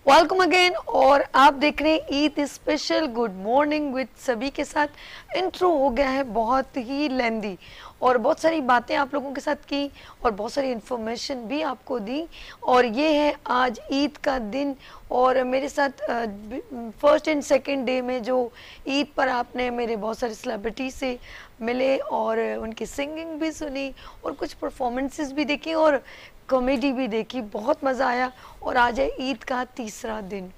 Welcome again. और आप देख रहे हैं Eid special good morning with सभी के साथ। इंट्रो हो गया है बहुत ही लेंदी और बहुत सारी बातें आप लोगों के साथ की और बहुत सारी इन्फॉर्मेशन भी आपको दी। और ये है आज ईद का दिन और मेरे साथ फर्स्ट एंड सेकंड डे में जो ईद पर आपने मेरे बहुत सारे सेलिब्रिटी से मिले और उनकी सिंगिंग भी सुनी और कुछ परफॉर्मेंसेस भी देखी और कॉमेडी भी देखी, बहुत मज़ा आया। और आज है ईद का तीसरा दिन,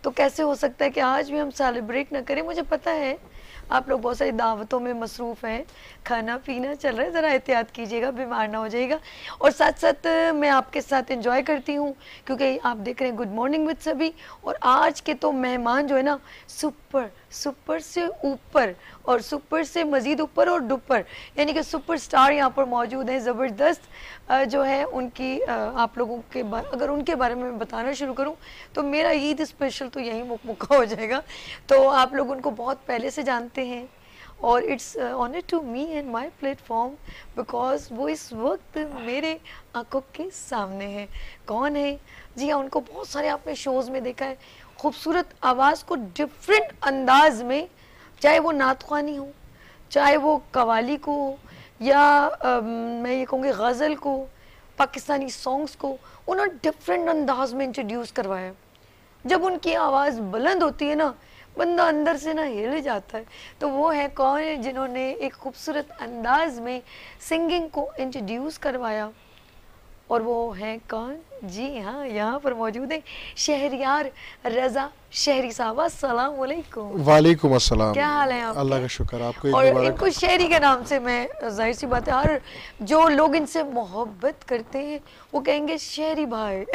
तो कैसे हो सकता है कि आज भी हम सेलिब्रेट ना करें। मुझे पता है आप लोग बहुत सारी दावतों में मसरूफ़ हैं, खाना पीना चल रहा है, ज़रा एहतियात कीजिएगा, बीमार ना हो जाइएगा। और साथ साथ मैं आपके साथ एंजॉय करती हूँ क्योंकि आप देख रहे हैं गुड मॉर्निंग विद सभी। और आज के तो मेहमान जो है ना, सुपर सुपर से ऊपर और सुपर से मज़ीद ऊपर और डुपर, यानी कि सुपर स्टार यहाँ पर मौजूद हैं। ज़बरदस्त जो है उनकी आप लोगों के अगर उनके बारे में मैं बताना शुरू करूँ तो मेरा ईद स्पेशल तो यहीं मुक्का हो जाएगा। तो आप लोग उनको बहुत पहले से जानते हैं और it's honour to me and my platform because वो इस वक्त मेरे आंखों के सामने है। कौन है? जी हाँ, उनको बहुत सारे आपने शोज़ में देखा है। खूबसूरत आवाज़ को डिफरेंट अंदाज में, चाहे वो नातख्वानी हो, चाहे वो कवाली को हो, या मैं ये कहूँगी गज़ल को, पाकिस्तानी सॉन्ग्स को उन्होंने डिफरेंट अंदाज में इंट्रोड्यूस करवाया। जब उनकी आवाज़ बुलंद होती है ना, बंदा अंदर से ना हिल जाता है। तो वो है कौन है जिन्होंने एक खूबसूरत अंदाज में सिंगिंग को इंट्रोड्यूस करवाया, और वो हैं कौन? जी हाँ, यहाँ पर मौजूद है शहरियार रजा शहरी साहब। अस्सलाम वालेकुम। वालेकुम अस्सलाम। क्या हाल है आपके? अल्लाह का शुक्र, आपको और मुबारक। इनको शहरी के नाम से मैं, जाहिर सी बात है, हर जो लोग इनसे मोहब्बत करते हैं वो कहेंगे शहरी भाई।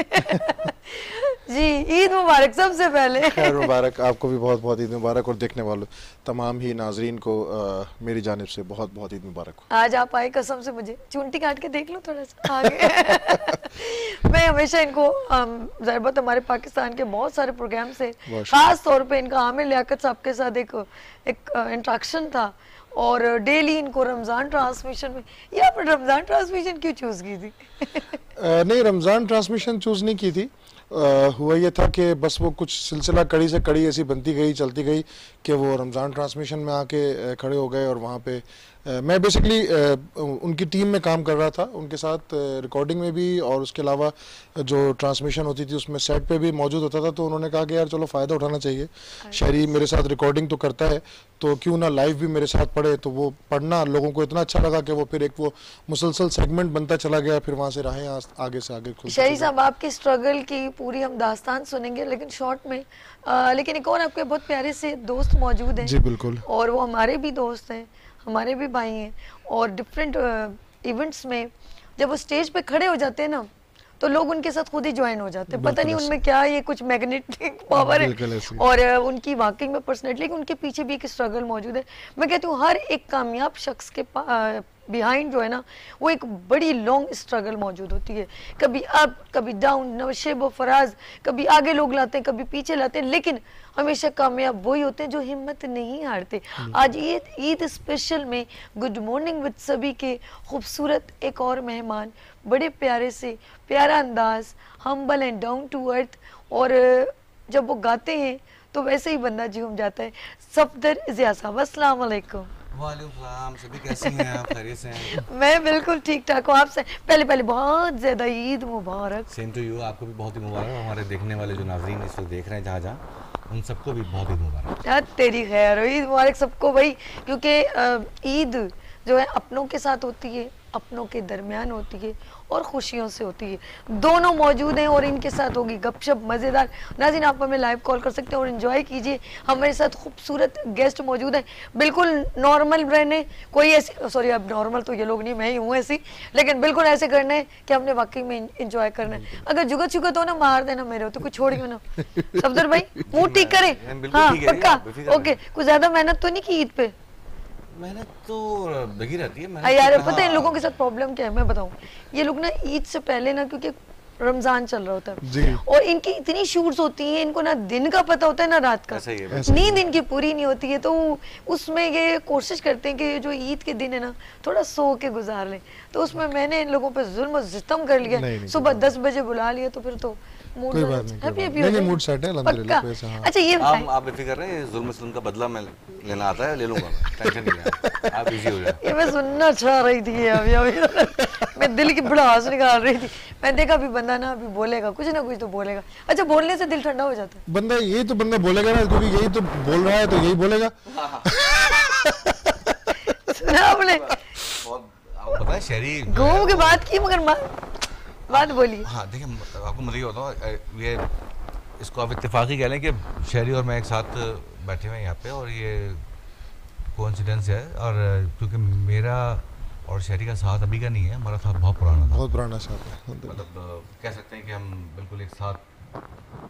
जी, ईद मुबारक सबसे पहले। खैर मुबारक, आपको भी बहुत बहुत ईद मुबारक और देखने वालों तमाम ही नाजरीन को मेरी जानिब से बहुत बहुत ईद मुबारक हो। आज आप आए, कसम से मुझे चुंटी काट के देख लो थोड़ा सा आगे। मैं हमेशा इनको ज़ाहिर बात हमारे पाकिस्तान के बहुत सारे प्रोग्राम से, खास तौर पे इनका आमिर लियाकत साहब के साथ एक इंट्रैक्शन था और डेली इनको रमज़ान ट्रांसमिशन में, ये आपने रमज़ान ट्रांसमिशन क्यों चूज़ की थी? नहीं, रमज़ान ट्रांसमिशन चूज़ नहीं की थी। हुआ ये था कि बस वो कुछ सिलसिला कड़ी से कड़ी ऐसी बनती गई, चलती गई कि वो रमज़ान ट्रांसमिशन में आके खड़े हो गए। और वहाँ पे मैं बेसिकली उनकी टीम में काम कर रहा था, उनके साथ रिकॉर्डिंग में भी और उसके अलावा जो ट्रांसमिशन होती थी उसमें सेट पे भी मौजूद होता था। तो उन्होंने कहा कि यार चलो फ़ायदा उठाना चाहिए, शहरी मेरे साथ रिकॉर्डिंग तो करता है तो क्यों ना लाइव भी मेरे साथ पढ़े। तो वो पढ़ना लोगों को इतना अच्छा लगा कि वो फिर एक वो मुसलसल सेगमेंट बनता चला गया। फिर वहाँ से राहें आगे से आगे खुलती। शहरी साहब, आपकी स्ट्रगल की पूरी हम दास्तान सुनेंगे लेकिन शॉर्ट में। लेकिन एक और आपके बहुत प्यारे से दोस्त मौजूद हैं। जी बिल्कुल। और वो हमारे भी दोस्त हैं, हमारे भी भाई हैं। और डिफरेंट इवेंट्स में जब वो स्टेज पे खड़े हो जाते हैं ना तो लोग उनके साथ खुद ही ज्वाइन हो जाते हैं। पता नहीं उनमें क्या ये कुछ मैग्नेटिक पावर है और उनकी वाकई में पर्सनैलिटी, लेकिन उनके पीछे भी एक स्ट्रगल मौजूद है। मैं कहती हूँ हर एक कामयाब शख्स के बिहाइंड जो है ना, वो एक बड़ी लॉन्ग स्ट्रगल मौजूद होती है। कभी अप कभी डाउन, नवशेब और फराज, कभी आगे लोग लाते हैं कभी पीछे लाते हैं, लेकिन हमेशा कामयाब वही होते हैं जो हिम्मत नहीं हारते। आज ईद स्पेशल में गुड मॉर्निंग विद सभी के खूबसूरत एक और मेहमान, बड़े प्यारे से प्यारा अंदाज, humble and down to earth, और जब वो गाते हैं तो वैसे ही बंदा झूम जाता है। सफदर ज़िया साहब, अस्सलाम वालेकुम। वालेकुम, सभी कैसी हैं आप? खैरियत से हैं? मैं बिल्कुल ठीक ठाक हूँ। आपसे पहले बहुत ज़्यादा ईद मुबारक। सेम टू यू, आपको भी बहुत ही मुबारक। हमारे देखने वाले जो नाज़रीन इस वक्त देख रहे हैं जहाँ जहाँ, उन सबको भी बहुत ही मुबारक। यार तेरी खैर हो, ईद मुबारक सबको भाई। क्योंकि ईद जो है अपनों के साथ होती है, अपनों के दरमियान होती है और खुशियों से होती है। दोनों मौजूद हैं और इनके साथ होगी गपशप मज़ेदार। नाज़रीन, आप हमें लाइव कॉल कर सकते हैं और एंजॉय कीजिए। हमारे साथ खूबसूरत गेस्ट मौजूद हैं, बिल्कुल नॉर्मल रहने, कोई ऐसी, सॉरी अब नॉर्मल तो ये लोग नहीं, मैं ही हूँ ऐसी, लेकिन बिल्कुल ऐसे करना है कि हमने वाकई में इंजॉय करना है। अगर जुगत शुगत हो ना, मार देना मेरे हो तो कुछ छोड़ियो ना। सफदर भाई मुँह ठीक करें। हाँ पक्का, ओके। कुछ ज़्यादा मेहनत तो नहीं की ईद पे? मेहनत तो लगी रहती है यार पता है इन लोगों के साथ प्रॉब्लम क्या है मैं बताऊं। ये लोग ना ईद से पहले ना, क्योंकि रमजान चल रहा होता है और इनकी इतनी शूट्स होती हैं, इनको ना दिन का पता होता है ना रात का, नींद इनकी पूरी नहीं होती है। तो उसमें ये कोशिश करते हैं कि जो ईद के दिन है ना थोड़ा सो के गुजार लें। तो उसमें मैंने इन लोगों पे जुल्म और सितम कर लिया। सुबह 10 बजे बुला लिया तो फिर तो मूड कोई बात नहीं, हैप्पी कोई हैप्पी बात नहीं, मूड सेट है अल्हम्दुलिल्लाह, कोई ऐसा, हाँ। अच्छा ये बताएं, आप बेफिक्र रहे, जुल्म सिल्म का बदला मैं लेना आता है, ले लूंगा मैं, टेंशन नहीं लेना, आप इजी हो जाए। ये मैं सुनना चाह रही थी अभी अभी मैं दिल की भड़ास निकाल रही थी। मैं देखा अभी बंदा ना अभी बोलेगा कुछ ना कुछ तो बोलेगा। अच्छा बोलने से दिल ठंडा हो जाता है। बंदा यही तो बंदा बोलेगा ना, क्योंकि यही तो बोल रहा है तो यही बोलेगा। सुना आपने? बहुत आपको पता है शहरी घूम के बात की मगर बात बोली। हाँ देखिए, आपको मुझे ये बताऊँ, ये इसको आप इत्तेफाकी कह लें कि शहरी और मैं एक साथ बैठे हुए हैं यहाँ पे, और ये कोइंसिडेंस है, और क्योंकि मेरा और शहरी का साथ अभी का नहीं है, हमारा साथ बहुत पुराना था, बहुत पुराना साथ है, मतलब कह सकते हैं कि हम बिल्कुल एक साथ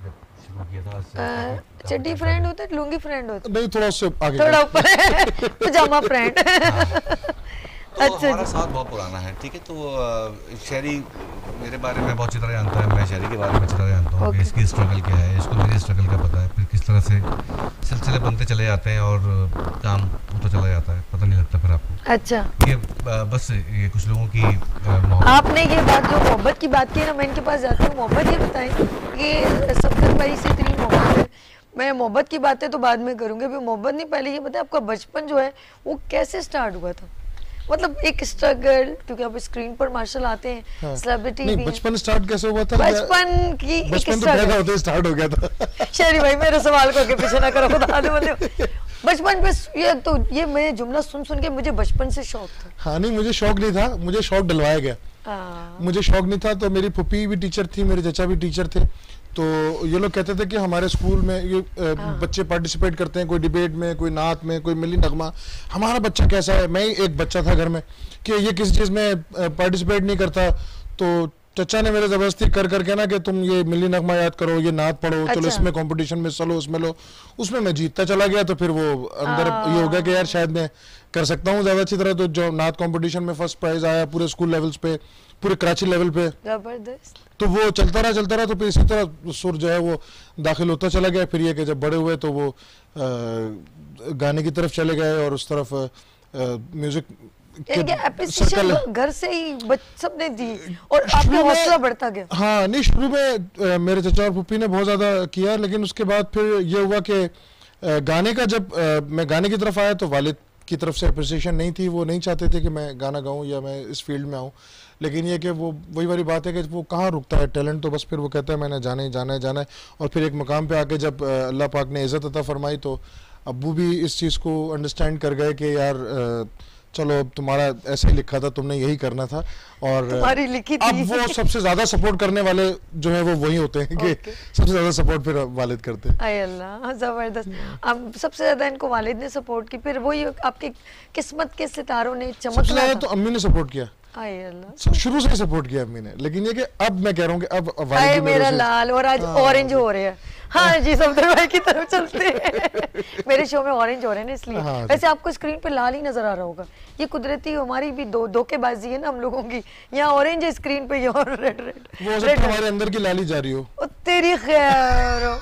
जब शुरू किया था उससे चड्डी फ्रेंड होते लुंगी फ्रेंड होते नहीं, थोड़ा उससे आगे थोड़ा ऊपर पजामा फ्रेंड। तो अच्छा हमारा जी। साथ बहुत पुराना है, ठीक है। तो शहरी मेरे बारे में बहुत अच्छी तरह जानता है, मैं शहरी के बारे में अच्छी तरह जानता हूँ कि Okay. इसकी स्ट्रगल क्या है, इसको मेरी स्ट्रगल का पता है, फिर किस तरह से सिलसिले बनते चले जाते हैं और काम होता चला जाता है, पता नहीं लगता फिर आपको। अच्छा ये बस ये कुछ लोगों की मोहब्बत। आपने ये बात जो मोहब्बत की बात की ना, मैं इनके पास जाती हूँ। मोहब्बत ये बताएं कि सफदर भाई से इतनी मोहब्बत है, मैं मोहब्बत की बातें तो बाद में करूँगी, अभी मोहब्बत नहीं, पहले ये बताएं आपका बचपन जो है वो कैसे स्टार्ट हुआ था? मतलब एक स्ट्रगल, क्योंकि आप स्क्रीन पर मार्शल आते हैं, हाँ। सेलिब्रिटी नहीं, भी हैं। बचपन स्टार्ट कैसे हुआ था? बचपन की एक बचपन तो struggle। पैदा होते ही स्टार्ट हो गया था। शहरी भाई मेरे सवाल को आगे पीछे ना करो, खुदा दे बंदे। बचपन पे ये मैं जुमला सुन के मुझे बचपन से शौक था। हाँ नहीं, मुझे शौक नहीं था, मुझे शौक डलवाया गया। मुझे शौक नहीं था, तो मेरी फूफी भी टीचर थी, मेरे चचा भी टीचर थे, तो ये लोग कहते थे कि हमारे स्कूल में ये बच्चे पार्टिसिपेट करते हैं, कोई डिबेट में, कोई नात में, कोई मिली नगमा, हमारा बच्चा कैसा है? मैं ही एक बच्चा था घर में कि ये किसी चीज़ में पार्टिसिपेट नहीं करता, तो चचा ने मेरे ज़बरदस्ती कर करके ना कि तुम ये मिली नगमा याद करो, ये नात पढ़ो, चलो अच्छा। इसमें कंपटीशन में चलो, उसमें लो, उसमें मैं जीतता चला गया, तो फिर वो अंदर ये हो गया कि यार शायद मैं कर सकता हूँ ज़्यादा अच्छी तरह। तो जो नात कंपटीशन में फर्स्ट प्राइज़ आया पूरे स्कूल लेवल्स पे, पूरे कराची लेवल पे, जबरदस्त। तो वो चलता रहा, तो फिर इसी तरह सुर जो है वो दाखिल होता चला गया। फिर ये कि जब बड़े हुए तो वो गाने की तरफ चले गए और उस तरफ म्यूजिक इनके एप्रिसिएशन घर से ही सबने दी और आपका शुरू में- हौसला बढ़ता गया। हाँ नहीं, शुरू में मेरे चचा और पुप्पी ने बहुत ज़्यादा किया, लेकिन उसके बाद फिर ये हुआ कि गाने का जब मैं गाने की तरफ आया तो वालिद की तरफ से अप्रिसिएशन नहीं थी, वो नहीं चाहते थे कि मैं गाना गाऊं या मैं इस फील्ड में आऊं। लेकिन ये कि वो वही वाली बात है कि वो कहाँ रुकता है टैलेंट, तो बस फिर वो कहता है मैंने जाना है। और फिर एक मकाम पे आके जब अल्लाह पाक ने इज़्ज़त अता फरमाई, तो अब्बू भी इस चीज़ को अंडरस्टैंड कर गए कि यार चलो अब तुम्हारा ऐसे ही लिखा था, तुमने यही करना था, और तुम्हारी लिखी थी। अब वो सबसे ज्यादा सपोर्ट करने वाले जो है वो वही होते हैं कि सबसे ज्यादा सपोर्ट फिर वालिद करते हैं। आय अल्लाह, जबरदस्त। अब सबसे ज्यादा इनको वालिद ने सपोर्ट की, फिर वही आपकी किस्मत के सितारों ने सबसे चमकना ज्यादा था। तो अम्मी ने सपोर्ट किया, आय अल्लाह, शुरू से ही सपोर्ट किया अम्मी ने। लेकिन ये कि अब मैं कह रहा हूँ कि अब वालिद आए भी मेरे मेरा से- लाल, और आज ऑरेंज हो रहे हैं। हाँ जी, सफदर भाई की तरफ चलते हैं। मेरे शो में ऑरेंज हो रहे हैं ना, इसलिए। हाँ जी। वैसे आपको स्क्रीन पे लाल ही नजर आ रहा होगा, ये कुदरती हमारी भी धोखेबाजी है ना हम लोगों की। यहाँ ऑरेंज है स्क्रीन पे, यहाँ रेड वो हो सकता है हमारे अंदर की लाली जारी हो। ओ तेरी खैर हो।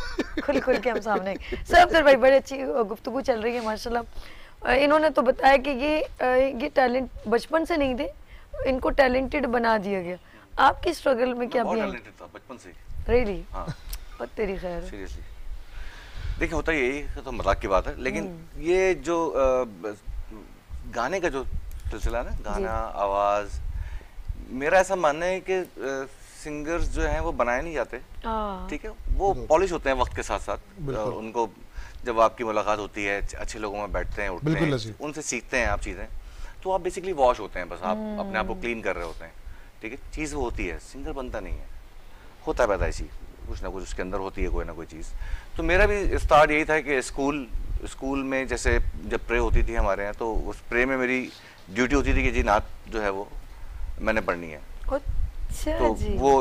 खुल के हम सामने। सफदर भाई बड़ी अच्छी गुफ्तगू चल रही है माशाल्लाह। इन्होंने तो बताया कि ये टैलेंट बचपन से नहीं थे, इनको टैलेंटेड बना दिया गया। आपकी स्ट्रगल में क्या भी है? था बचपन से। रियली? हाँ और तेरी खैर। सीरियसली देखिए, होता यही तो मजाक की बात है, लेकिन ये जो गाने का जो सिलसिला है ना, गाना, आवाज, मेरा ऐसा मानना है कि सिंगर्स जो हैं वो बनाए नहीं जाते, ठीक है, वो पॉलिश होते हैं वक्त के साथ साथ। उनको जब आपकी मुलाकात होती है, अच्छे लोगों में बैठते हैं, उठते हैं, उनसे सीखते हैं आप चीज़ें, तो आप बेसिकली वॉश होते हैं, बस आप अपने आप को क्लीन कर रहे होते हैं, ठीक है। चीज़ वो होती है, सिंगर बनता नहीं है, होता है पैदाइशी, कुछ ना कुछ उसके अंदर होती है कोई ना कोई चीज़। तो मेरा भी स्टार्ट यही था कि स्कूल में जैसे जब प्रे होती थी हमारे यहाँ, तो उस प्रे में मेरी ड्यूटी होती थी कि जी नात जो है वो मैंने पढ़नी है। अच्छा तो जी। वो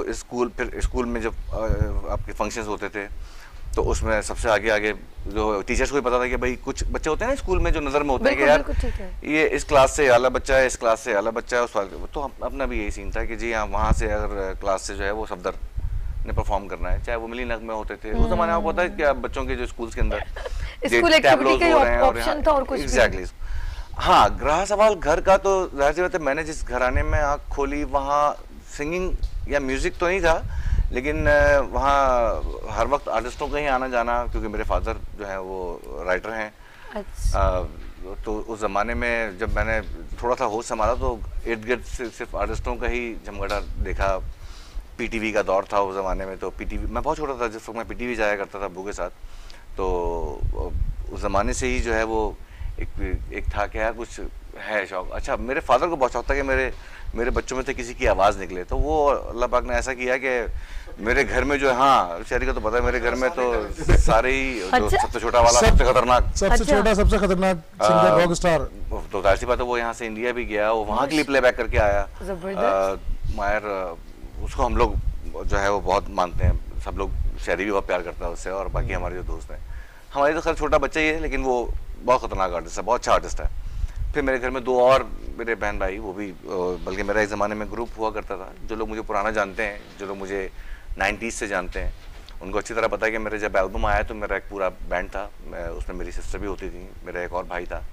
फिर स्कूल में जब आपके फंक्शंस होते थे, तो उसमें सबसे आगे जो टीचर्स को भी पता था कि भाई कुछ बच्चे होते हैं ना स्कूल में जो नज़र में होते हैं कि यार ये इस क्लास से आला बच्चा है, इस क्लास से आला बच्चा है, उस वाले, तो अपना भी यही सीन था कि जी हाँ, वहाँ से अगर क्लास से जो है वो सफदर ने परफॉर्म करना है, चाहे वो मिली नगमे होते थे उस जमाने में, पता है क्या बच्चों के जो स्कूल्स के अंदर स्कूल एक्टिविटी का ऑप्शन था और कुछ एग्जैक्टली। हाँ, रहा सवाल घर का, तो जाहिर सी बात है मैंने जिस घराने में आँख खोली वहाँ सिंगिंग या म्यूजिक तो नहीं था, लेकिन वहाँ हर वक्त आर्टिस्टों का ही आना जाना, क्योंकि मेरे फादर जो है वो राइटर हैं। अच्छा। तो उस ज़माने में जब मैंने थोड़ा सा होश संभाला तो इर्द गिर्द सिर्फ आर्टिस्टों का ही जमघटा देखा। पीटीवी का दौर था उस ज़माने में, तो पीटीवी, मैं बहुत छोटा था जिस वक्त मैं पीटीवी जाया करता था अब्बू के साथ। तो उस ज़माने से ही जो है वो एक था क्या कुछ है शौक। अच्छा, मेरे फादर को बहुत शौक था कि मेरे बच्चों में से किसी की आवाज़ निकले, तो वो अल्लाह पाक ने ऐसा किया कि मेरे घर में जो है, हाँ शहरी को तो पता है, मेरे घर में तो सारे ही जो सबसे छोटा वाला, सबसे खतरनाक, सबसे छोटा सबसे खतरनाक सिंगर रॉक स्टार, तो जाहिर सी बात है वो यहाँ से इंडिया भी गया, वो वहाँ के लिए प्लेबैक करके आया। मायर उसको हम लोग जो है वो बहुत मानते हैं, सब लोग, शहरी भी बहुत प्यार करता है उससे, और बाकी हमारे जो दोस्त हैं। हमारे तो खैर छोटा बच्चा ही है, लेकिन वो बहुत खतरनाक आर्टिस्ट है, बहुत अच्छा आर्टिस्ट है। फिर मेरे घर में 2 और मेरे बहन भाई, वो भी, बल्कि मेरा एक ज़माने में ग्रुप हुआ करता था। जो लोग मुझे पुराना जानते हैं, जो लोग मुझे 90s से जानते हैं, उनको अच्छी तरह पता है कि मेरे जब एल्बम आया तो मेरा एक पूरा बैंड था, उसमें मेरी सिस्टर भी होती थी, मेरा एक और भाई था।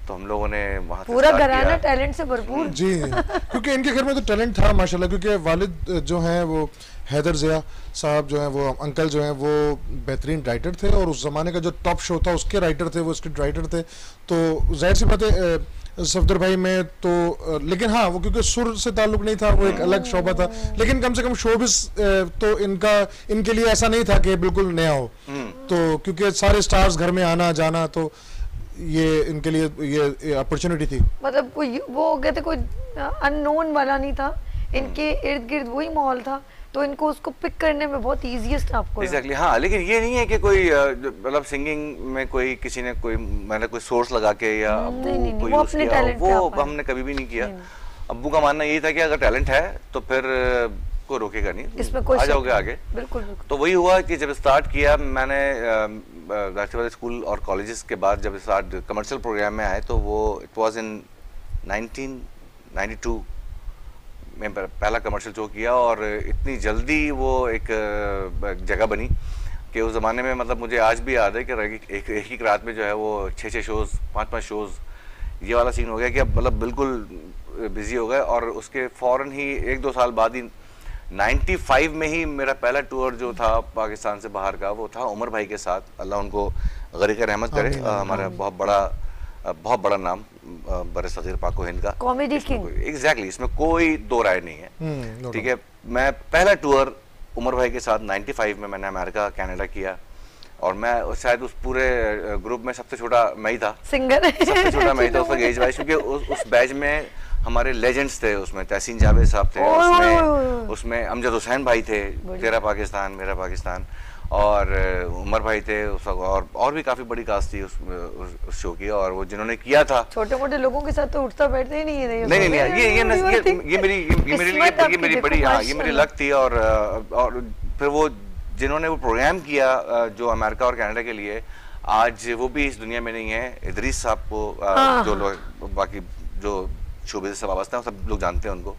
तो हम लोगों ने वहाँ पूरा घराना टैलेंट से भरपूर। जी, क्योंकि इनके घर में तो टैलेंट था माशाल्लाह, क्योंकि वालिद जो हैं वो हैदर ज़िया साहब जो हैं, वो अंकल जो हैं वो बेहतरीन राइटर थे, और उस ज़माने का जो टॉप शो था उसके राइटर थे, वो स्क्रिप्ट राइटर थे। तो जाहिर सी बात है सफदर भाई में तो, लेकिन हाँ वो क्योंकि सुर से ताल्लुक नहीं था, वो एक अलग शोबा था, लेकिन कम से कम शोबिस तो इनके लिए ऐसा नहीं था कि बिल्कुल नया हो। तो क्योंकि सारे स्टार्स घर में आना जाना, तो ये इनके लिए ये अपॉर्चुनिटी थी। मतलब कोई वो हो गए थे, कोई अननोन वाला नहीं था, इनके इर्द गिर्द वही माहौल था, तो इनको उसको पिक करने में बहुत इजीएस्ट आपको। एग्जैक्टली, हाँ। लेकिन ये नहीं है कि कोई मतलब सिंगिंग में कोई किसी ने मैंने कोई सोर्स लगा के या नहीं, कोई वो अपने टैलेंट पे वो हमने कभी भी नहीं किया। अब्बू का मानना यही था कि अगर टैलेंट है तो फिर कोई रोकेगा नहीं, इसमें कोई आ जाओगे आगे। बिल्कुल। तो वही हुआ कि जब स्टार्ट किया मैंने स्कूल और कॉलेजेस के बाद, जब स्टार्ट कमर्शियल प्रोग्राम में आए, तो वो इट वाज इन 1992 में पहला कमर्शियल शो किया, और इतनी जल्दी वो एक जगह बनी कि उस ज़माने में, मतलब मुझे आज भी याद है कि एक ही रात में जो है वो 6 शोज़, 5 शोज़, ये वाला सीन हो गया कि अब मतलब बिल्कुल बिजी हो गए। और उसके फ़ौरन ही 1-2 साल बाद ही 95 में ही मेरा पहला टूर जो था पाकिस्तान से बाहर का, वो था उमर भाई के साथ, अल्लाह उनको गरीक रहमत करे, हमारा बहुत बड़ा नाम बरे सगीर पाको हिंद का कॉमेडी किंग। एग्जैक्टली, इसमें कोई दो राय नहीं है। ठीक है, मैं पहला टूर उमर भाई के साथ 95 में मैंने अमेरिका कनाडा किया, और मैं शायद उस पूरे ग्रुप में सबसे छोटा मैं ही था, सिंगर सबसे छोटा मैं ही था उस एज वाइज, क्योंकि उस बैच में हमारे लेजेंड्स थे। उसमें तहसीन जावेद साहब थे, उसमें अमजद हुसैन भाई थे, तेरा पाकिस्तान मेरा पाकिस्तान, और उमर भाई थे, और भी काफी बड़ी कास्ट थी उस शो की, और वो जिन्होंने किया था। छोटे मोटे लोगों के साथ तो उठता बैठते ही नहीं है। नहीं, ये मेरी बड़ी, हाँ, ये मेरी लक थी। और फिर वो जिन्होंने वो प्रोग्राम किया जो अमेरिका और कनाडा के लिए, आज वो भी इस दुनिया में नहीं है। इदरीस साहब को जो लोग बाकी जो शोबिज़ से वाबस्ता हैं सब लोग जानते हैं उनको।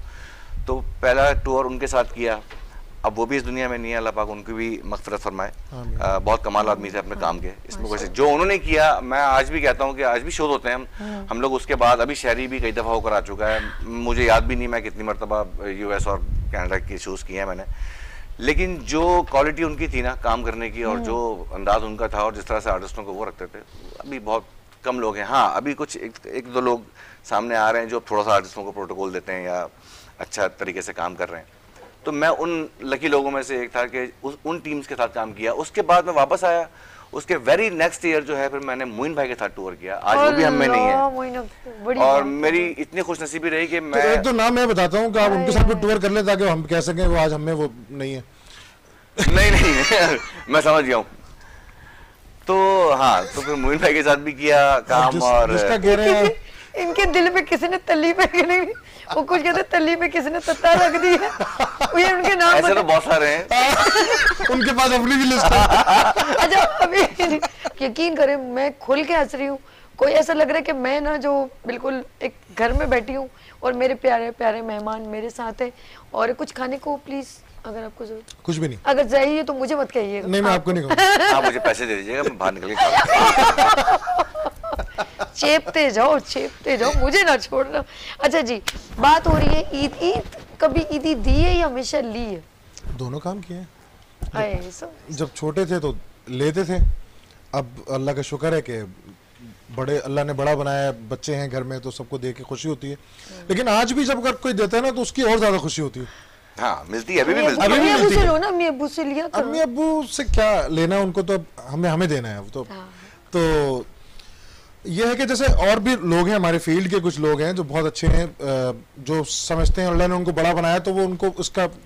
तो पहला टूर उनके साथ किया, अब वो भी इस दुनिया में नहीं है, अल्लाह पाक उनको भी मग़फ़िरत फरमाए। बहुत कमाल आदमी थे अपने काम के, इसमें कोई जो उन्होंने किया, मैं आज भी कहता हूँ कि आज भी शोध होते हैं हम लोग उसके बाद। अभी शहरी भी कई दफ़ा होकर आ चुका है, मुझे याद भी नहीं मैं कितनी मरतबा US और कनाडा के शोज़ किए हैं मैंने, लेकिन जो क्वालिटी उनकी थी ना काम करने की, और जो अंदाज उनका था, और जिस तरह से आर्टिस्टों को वो रखते थे, अभी बहुत कम लोग हैं। हाँ, अभी कुछ एक दो लोग सामने आ रहे हैं जो थोड़ा सा आर्टिस्टों को प्रोटोकॉल देते हैं या अच्छा तरीके से काम कर रहे हैं। तो मैं उन लकी लोगों में से एक था कि उन टीम्स के साथ काम किया। उसके बाद मैं वापस आया, उसके वेरी नेक्स्ट ईयर जो है फिर मैंने मोइन भाई के साथ टूर किया। आज वो भी हम में नहीं है, और मेरी इतनी खुशनसीबी रही कि मैं एक दो नाम मैं बताता हूँ कि आप उनके साथ भी टूर कर ले, ताकि हम कह सकें वो आज हमें वो नहीं है। नहीं मैं समझ गया हूँ। तो हाँ, तो फिर मोइन भाई के साथ भी किया काम, और कह रहे हैं इनके दिल में किसी ने तली पे, वो कुछ कहते तली पे किसी ने तत्ता रख दी है, ये उनके नाम ऐसे तो बहुत सारे हैं उनके पास अपनी भी लिस्ट है। अच्छा, अभी यकीन करें मैं खुल के हंस रही हूँ, कोई ऐसा लग रहा है कि मैं ना जो बिल्कुल एक घर में बैठी हूँ और मेरे प्यारे प्यारे मेहमान मेरे साथ हैं, और कुछ खाने को प्लीज अगर आपको जरूरत। कुछ भी नहीं, अगर चाहिए तो मुझे मत कहिएगा। नहीं, मैं आपको नहीं कहूँगा। आप मुझे पैसे दे दीजिएगा, मैं बाहर निकल के चेपते जाओ, मुझे ना छोड़ना। अच्छा जी, बात हो रही है ईद। कभी ईदी दी है या हमेशा ली है? दोनों काम किए हैं। जब so छोटे थे तो लेते थे, अब अल्लाह का शुक्र है कि बड़े, अल्लाह ने बड़ा बनाया, बच्चे हैं घर में तो सबको देख के खुशी होती है। लेकिन आज भी जब अगर कोई देता है ना तो उसकी और ज्यादा खुशी होती है। हाँ मिलती है, अभी भी मिलती है। अम्मी अब्बू से लो ना, अम्मी अब्बू से लिया करो। अम्मी अब्बू से क्या लेना, उनको तो हमें देना है तो ये है कि जैसे और भी लोग हैं हमारे फील्ड के, कुछ लोग हैं जो बहुत अच्छे हैं, जो समझते हैं अल्लाह ने उनको बड़ा बनाया तो वो उनको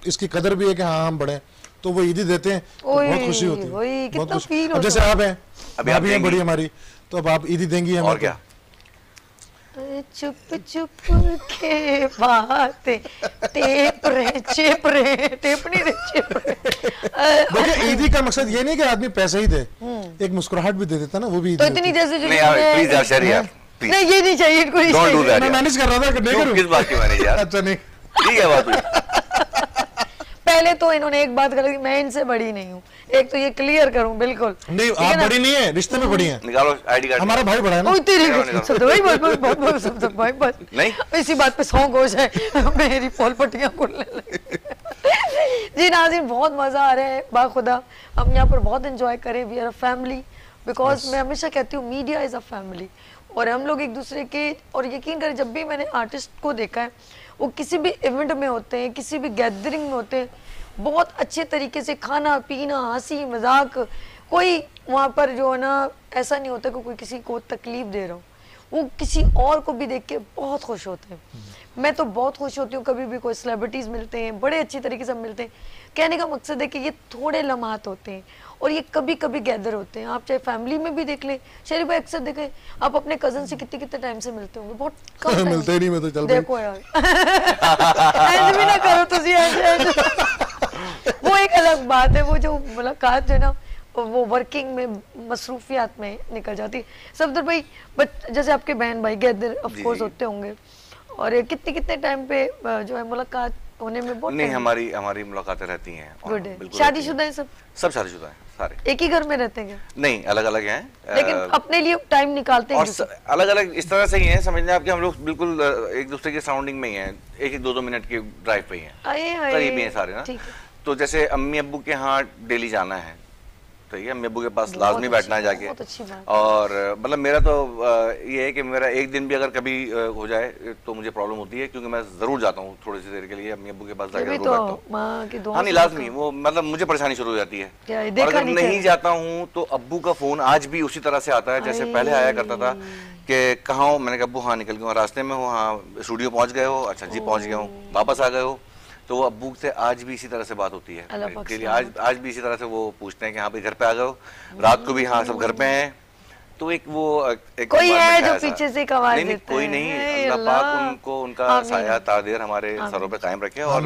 इसकी कदर भी है कि हाँ हम बड़े हैं, तो वो ईदी देते हैं तो बहुत खुशी होती है, बहुत खुशी। अब जैसे आप हैं, अभी हैं बड़ी हमारी, तो अब आप ईदी देंगी हमें। और क्या, चुप चुप के बातें टेप नहीं रहे चिप रहे। देखिए ईदी का मकसद ये नहीं कि आदमी पैसे ही दे, एक मुस्कुराहट भी दे देता ना, वो भी तो इतनी जैसे नहीं यार प्लीज यार शहरी यार नहीं ये नहीं चाहिए इनको, डोंट डू दैट। मैं मैनेज कर रहा था, नहीं करूं किस बात की मैनेज यार। अच्छा नहीं ठीक है बात। पहले तो इन्होंने एक बात करी, मैं इनसे बड़ी नहीं हूँ, एक तो ये क्लियर करूं बिल्कुल। नहीं आप बड़ी नहीं है, रिश्ते में बड़ी हैं। निकालो आईडी कार्ड, हमारा भाई बड़ा है ना। ओए तेरी सब भाई बहुत सब भाई बस नहीं इसी बात पे 100 गोश है, मेरी पोल पट्टियां खोल ले। जी नाज़रीन बहुत मजा आ रहा है, बाखुदा हम यहाँ पर बहुत एंजॉय करें, we are a family, because मैं हमेशा कहती हूँ मीडिया इज अ फैमिली, और हम लोग एक दूसरे के, और यकीन करें जब भी मैंने आर्टिस्ट को देखा है वो किसी भी इवेंट में होते हैं, किसी भी गैदरिंग में होते हैं, बहुत अच्छे तरीके से खाना पीना हंसी मजाक, कोई वहाँ पर जो है ना ऐसा नहीं होता कि कोई किसी को तकलीफ दे रहा हो, वो किसी और को भी देख के बहुत खुश होते हैं। मैं तो बहुत खुश होती हूँ कभी भी कोई सेलिब्रिटीज़ मिलते हैं, बड़े अच्छी तरीके से मिलते हैं। कहने का मकसद है कि ये थोड़े लम्हात होते हैं और ये कभी कभी गैदर होते हैं। आप चाहे फैमिली में भी देख लें, शरीफ भाई अक्सर देखें, आप अपने कजन से कितने कितने टाइम से मिलते होंगे, बहुत कम मिलते ही नहीं, मैं तो चल देखो यार ऐसे भी ना करो तुझे ऐसे वो एक अलग बात है, वो जो मुलाकात है ना वो वर्किंग में मसरूफियात में निकल जाती है। सफदर भाई बट जैसे आपके बहन भाई गैदर ऑफ कोर्स होते होंगे, और कितने कितने टाइम पे जो है मुलाकात होने में बहुत नहीं हमारी मुलाकातें रहती हैं। गुड है। शादीशुदा हैं सब शादीशुदा हैं सारे। एक ही घर में रहते हैं क्या? नहीं अलग अलग हैं, लेकिन अपने लिए टाइम निकालते हैं और अलग अलग इस तरह से ही हैं, समझ लें आपके हम लोग बिल्कुल एक दूसरे के सराउंडिंग में ही हैं, एक दो मिनट के ड्राइव पे ही हैं, करीब ही हैं सारे ना। तो जैसे अम्मी अब्बू के यहाँ डेली जाना है, तो ये अम्मी अब्बू के पास लाजमी बैठना है जाके। और मतलब मेरा तो ये है कि मेरा एक दिन भी अगर कभी हो जाए तो मुझे प्रॉब्लम होती है, क्योंकि मैं जरूर जाता हूँ थोड़ी सी देर के लिए अम्मी अब्बू के पास जाकर जरूर बैठता हूँ। हाँ नहीं लाजमी, वो मतलब मुझे परेशानी शुरू हो जाती है। और अगर नहीं जाता हूँ तो अब्बू का फोन आज भी उसी तरह से आता है जैसे पहले आया करता था कि कहाँ हो, मैंने कहा अब्बू हाँ निकल गया, रास्ते में हो, हाँ स्टूडियो पहुँच गए हो, अच्छा जी पहुँच गया हूँ, वापस आ गए हो। तो अब्बू से आज भी इसी तरह से बात होती है के लिए, आज भी इसी तरह से वो पूछते हैं कि हाँ भाई घर पे आ गए हो, रात को भी हाँ सब घर पे हैं। तो एक वो एक कोई है जो पीछे से आवाज देता है, कोई नहीं, अल्लाह पाक उनको उनका साया तादेर हमारे सरों पे कायम रखे। और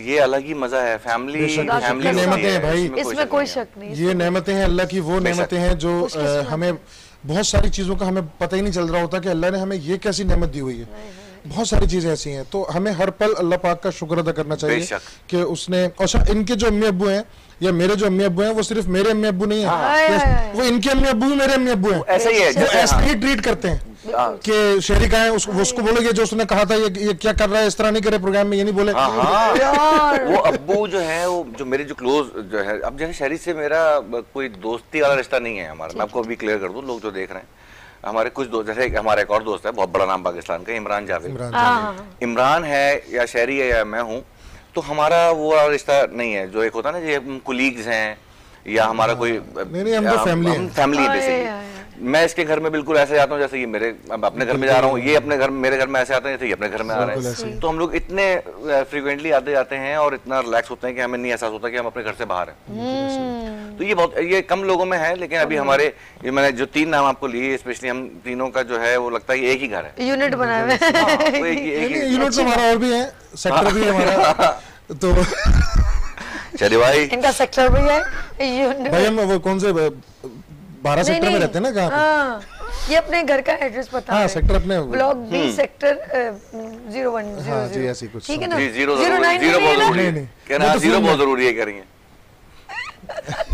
ये अलग ही मजा है, फैमिली नेमतें हैं भाई, इसमें कोई शक नहीं। ये नेमतें हैं अल्लाह की, वो नेमतें हैं जो हमें बहुत सारी चीजों का हमें पता ही नहीं चल रहा होता कि अल्लाह ने हमें ये कैसी नेमत दी हुई है। बहुत सारी चीजें ऐसी हैं, तो हमें हर पल अल्लाह पाक का शुक्र अदा करना चाहिए कि उसने। और इनके जो अम्मी अब्बू हैं या मेरे जो अम्मी अब्बू हैं वो सिर्फ मेरे अम्मी अब्बू नहीं है, वो इनके अम्मी अब्बू भी मेरे अम्मी अब्बू हैं। ऐसा ही है, वो ऐसे ही ट्रीट करते हैं कि शहरी का है उसको बोलोगे जो उसने कहा था ये क्या कर रहा है, इस तरह नहीं करे प्रोग्राम में, ये नहीं बोले। वो अब्बू जो है, वो जो मेरे जो क्लोज जो है, अब जैसे शहरी से मेरा कोई दोस्ती वाला रिश्ता नहीं है हमारा, मैं आपको अभी क्लियर कर दूं, लोग जो देख रहे हैं हमारे कुछ दोस्त, जैसे हमारा एक और दोस्त है बहुत बड़ा नाम पाकिस्तान का, इमरान जावेद। इमरान है या शहरी है या मैं हूँ, तो हमारा वो रिश्ता नहीं है जो एक होता है ना, ये कुलीग्स हैं या हमारा कोई फैमिली है बेसिकली। मैं इसके घर में बिल्कुल ऐसे जाता हूँ जैसे ये मेरे अपने घर में जा रहा हूँ, ये अपने घर मेरे घर में ऐसे आते हैं जैसे ये अपने घर में आ रहे हैं। तो हम लोग इतने फ्रीक्वेंटली आते जाते हैं और इतना रिलैक्स होते हैं कि हमें नहीं एहसास होता कि हम अपने घर से बाहर हैं। तो ये कम लोगों में है, लेकिन अभी हमारे ये मैंने जो 3 नाम आपको लिए, स्पेशली हम तीनों का जो है वो लगता है एक ही घर है, यूनिट बनाया हुआ है। यूनिट हमारा और भी है, सेक्टर भी हमारा। तो चलिए भाई इनका सेक्टर भी है, भाई हम वो कौन से 12 सेक्टर में रहते हैं ना, कहाँ ये अपने घर का एड्रेस बता हाँ, सेक्टर अपने ब्लॉक बी सेक्टर 0100 जी ऐसी कुछ, ठीक है ना। जी 0 बहुत जरूरी है, कहना 0 बहुत जरूरी है करेंगे।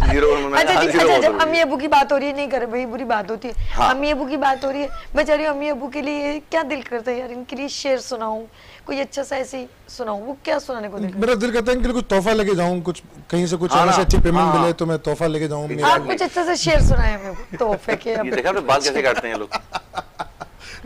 जीरो में अच्छा जी, जीरो अच्छा बहुत जब हो रही अम्मी है। अबू की बात हो रही है, नहीं करे भाई बुरी बात होती है। हाँ। अम्मी अबू की बात हो रही है, मैं चाह रही हूँ अम्मी अबू के लिए क्या दिल करता है यार, इनके लिए शेर सुनाऊं, कोई अच्छा सा ऐसे ही सुनाऊं, वो क्या सुनाने को दिल करता मेरा दिल करता है कि कुछ तोहफा लेके जाऊं, कुछ कहीं से कुछ हाँ आने से ना, अच्छी पेमेंट हाँ, मिले हाँ। तो मैं तोहफा लेके जाऊं। है? आप कुछ अच्छा सा शेर सुनाए हमें तोहफे के। ये देखा आपने बाल कैसे काटते हैं लोग।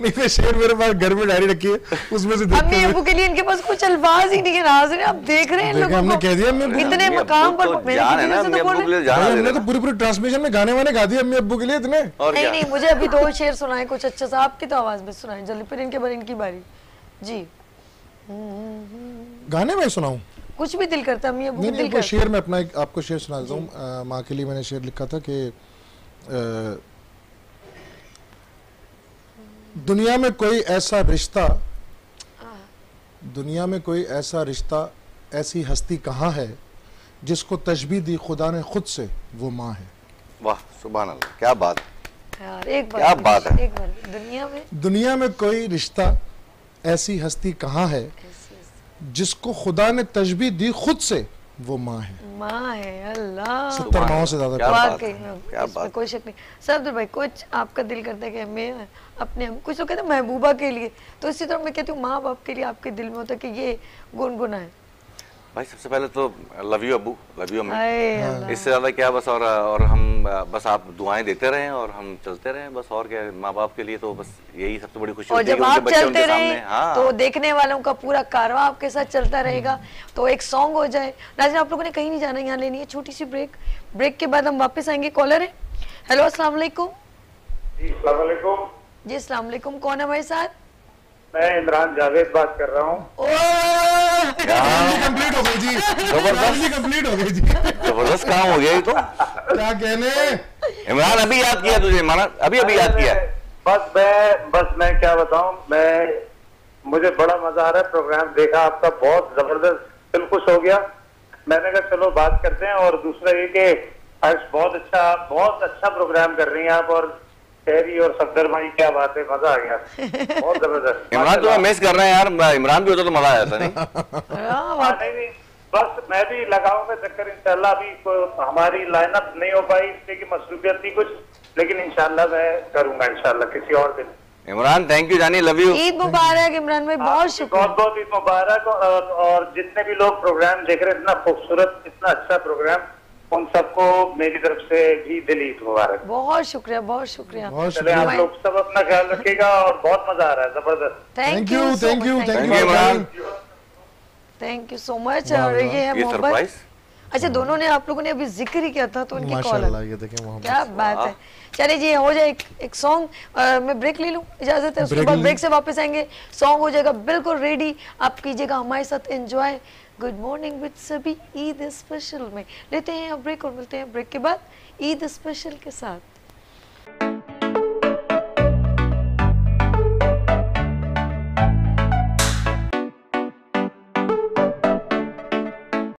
नहीं, मैं शेर मेरे पास घर में डायरी रखी है, उसमें से देखते अम्मी हुए अबू के लिए इनके पास कुछ अल्फाज ही नहीं है। नाज़रीन आप देख रहे हैं इन देखा, लोगों हमने को, कह दिया अम्मी अब्बू को। इतने अम्मी मकाम अब्बू पर तो मेरे जान है ना, किसी से अम्मी तो बोल अब्बू के रहे लिए जान भाई दे हमने तो देना। पूरी ट्रांसमिशन में गाने वाने गा दिए अम्मी अब्बू के लिए इतने। और नहीं क्या? नहीं, मुझे अभी दो शेर सुनाए कुछ अच्छा सा, आपकी तो आवाज में सुनाए जल्दी, फिर इनके बारे इनकी बारी जी। गाने में सुनाऊं? कुछ भी दिल करता है, अम्मी अबू नहीं को नहीं, दिल वो करता शेर मैं अपना एक आपको शेर सुना देता हूँ। माँ के लिए मैंने शेर लिखा था कि दुनिया में कोई ऐसा रिश्ता, दुनिया में कोई ऐसा रिश्ता, ऐसी हस्ती कहाँ है जिसको तशबीह दी खुदा ने खुद से, वो माँ है। वाह सुभान अल्लाह, क्या बात है। यार। एक बार क्या बात है। एक बार दुनिया में कोई रिश्ता, ऐसी हस्ती कहाँ है जिसको खुदा ने तशबीह दी खुद से, वो माँ है। माँ है। अल्लाह, 70 माओं से ज्यादा क्या प्यार। बात वाकई है, में क्या इसमें बात कोई शक नहीं। सरदर भाई, कुछ आपका दिल करता है कि मैं अपने, कुछ लोग कहते हैं महबूबा के लिए, तो इसी तरह मैं कहती हूँ माँ बाप के लिए आपके दिल में होता है कि ये गुनगुनाए। भाई सबसे पहले तो लव यू अब्बू, लव यू अम्मी। हाय अल्लाह। इससे ज्यादा क्या बस, और हम बस आप दुआएं देते रहें और हम चलते रहें बस, और क्या। माँ बाप के लिए तो बस यही सबसे बड़ी खुशी और होती है जब कि उनके आप बच्चे चलते उनके रहे सामने। हाँ तो देखने वालों का पूरा कारवां आपके साथ चलता रहेगा, तो एक सॉन्ग हो जाए। नाज़रीन आप लोगों ने कहीं नहीं जाना, यहाँ लेनी है छोटी सी ब्रेक, ब्रेक के बाद हम वापस आएंगे। कॉलर है, हेलो अस्सलाम वालेकुम। अस्सलाम वालेकुम। जी अस्सलाम वालेकुम, कौन है हमारे साथ? मैं इमरान जावेद बात कर रहा हूँ। कंप्लीट हो गई जी, जबरदस्त। कंप्लीट हो गई जी। जबरदस्त काम हो गया ये तो। क्या कहने। इमरान अभी याद किया तुझे, माना अभी याद किया। बस मैं क्या बताऊं, मुझे बड़ा मजा आ रहा है, प्रोग्राम देखा आपका, बहुत जबरदस्त, दिल खुश हो गया। मैंने कहा चलो बात करते हैं। और दूसरा ये कि आज बहुत अच्छा प्रोग्राम कर रही हैं आप, और शहरी और सफदर भाई, क्या बात है, मजा आ गया, बहुत जबरदस्त। इमरान तो मिस कर रहे हैं यार, इमरान भी होता तो मजा आ जाता। नहीं हाँ, नहीं, बस मैं भी लगाऊंगा चक्कर इंशाल्लाह। अभी हमारी लाइनअप नहीं हो पाई इसलिए कि मसरूफियत थी कुछ, लेकिन इंशाल्लाह मैं करूंगा इंशाल्लाह किसी और दिन। इमरान थैंक यू जानी, लव यू। ईद मुबारक इमरान भाई, बहुत शुक्रिया। बहुत बहुत ईद मुबारक। और जितने भी लोग प्रोग्राम देख रहे हैं, इतना खूबसूरत, इतना अच्छा प्रोग्राम, उन सबको मेरी तरफ से भी दिल ईद मुबारक। बहुत शुक्रिया, बहुत शुक्रिया। बहुत चले आप शुक्रिया। लोग सब अपना ख्याल रखिएगा, और बहुत मजा आ रहा है, जबरदस्त। Thank you, thank you Thank you, Imran. Thank you so much. और ये है ये मोहब्बत। सरप्राइज। अच्छा, दोनों ने, आप लोगों ने अभी जिक्र ही किया था तो उनकी कॉल माशाल्लाह, ये देखें मोहब्बत। क्या बात है। चलिए जी, हो जाए एक सॉन्ग, मैं ब्रेक ले लूं, इजाजत है? उसके ब्रेक बाद ले। ब्रेक से वापस आएंगे, सॉन्ग हो जाएगा बिल्कुल रेडी, आप कीजिएगा हमारे साथ एंजॉय। गुड मॉर्निंग विद सभी ईद स्पेशल में लेते हैं अब ब्रेक, और मिलते हैं ब्रेक के बाद ईद स्पेशल के साथ।